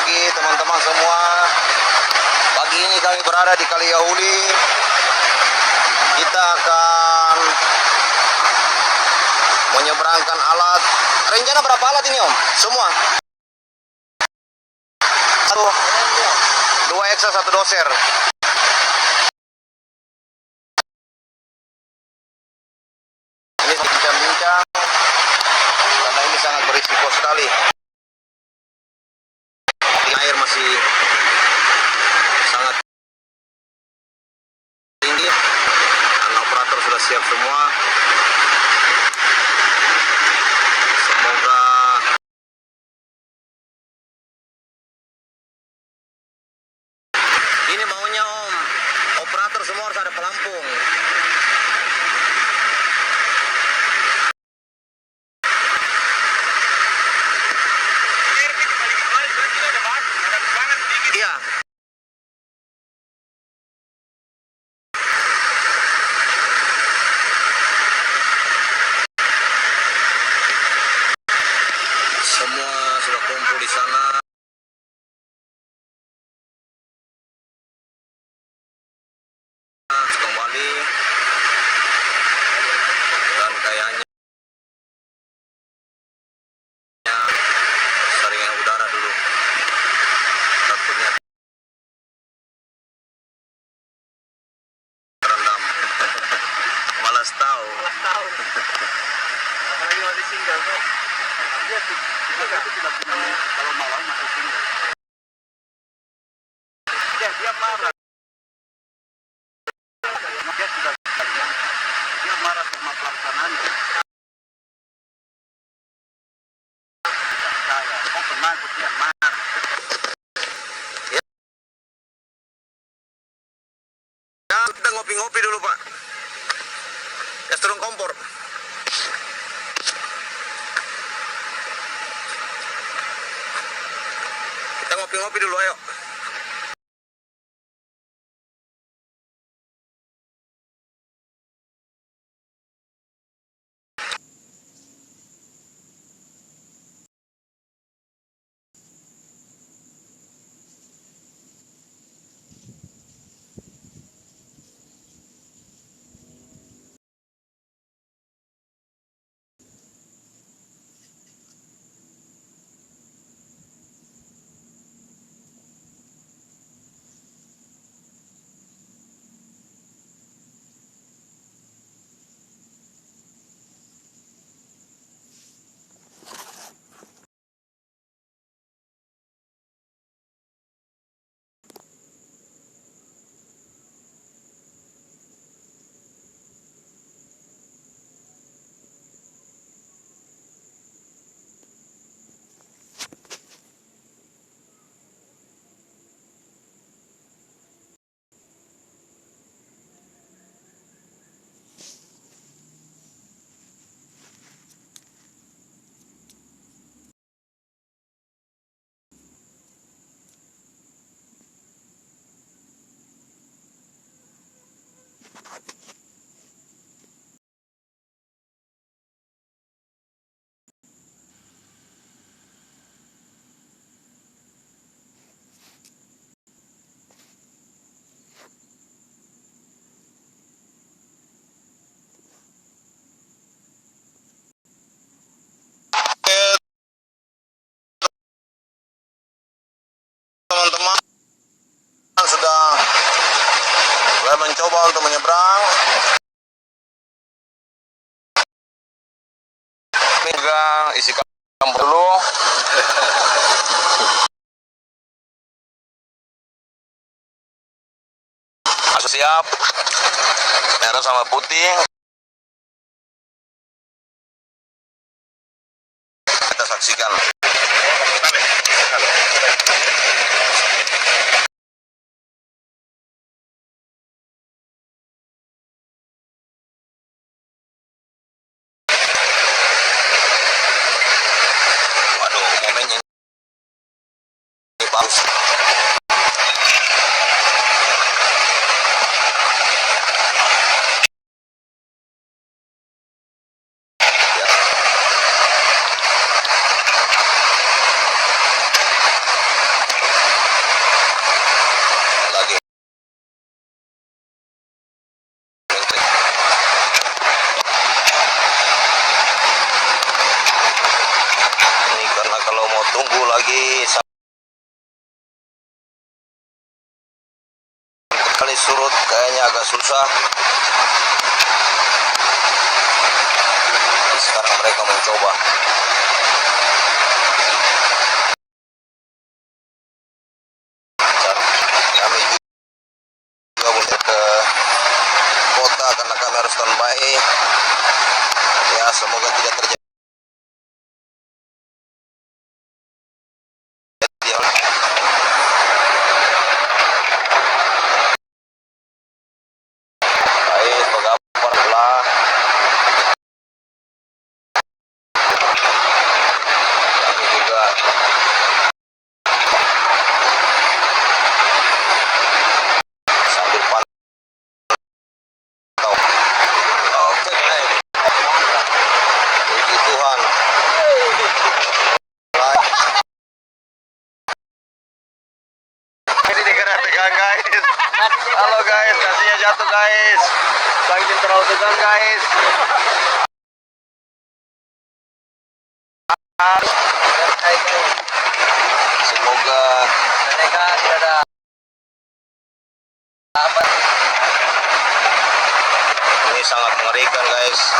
pagi teman-teman semua. Pagi ini kami berada di Kali Yahudi. Kita akan menyeberangkan alat. Rencana berapa alat ini Om? Semua? Satu, 2 eksa, 1 doser. Ini bincang-bincang karena ini sangat berisiko sekali. Air masih sangat tinggi dan operator sudah siap semua. Semoga ini maunya Om, operator semua harus ada pelampung. Iya. Semua sudah kumpul di sana. Kembali dan kayaknya saringan udara dulu. Takutnya terendam. Malas tahu. Apalagi masih single kan? Dia tidak punya kalau malam masih single. Dia marah. Dia sudah dia marah sama pelaksanaannya. Saya, pernah dia marah. Ya, kita ngopi-ngopi dulu Pak. Ya, turun kompor. Kita ngopi-ngopi dulu, ayo. Teman-teman sudah mulai mencoba untuk menyeberang. Ini juga isi kampung dulu. Masuk siap. Merah sama putih. Kita saksikan. Waduh, momennya ini bagus. tunggu lagi kali surut, kayaknya agak susah. Sekarang mereka mencoba. Kami juga boleh ke kota karena kami harus standby. Ya, semoga tidak terjadi. Baik, pegawai belah. Kami juga sambil pantau. Oke, baik. Puji Tuhan. Ini dikena tegang guys. Halo guys, nasinya jatuh guys. Bangin terlalu tegang guys. Semoga mereka tidak ada apa. Ini sangat mengerikan guys.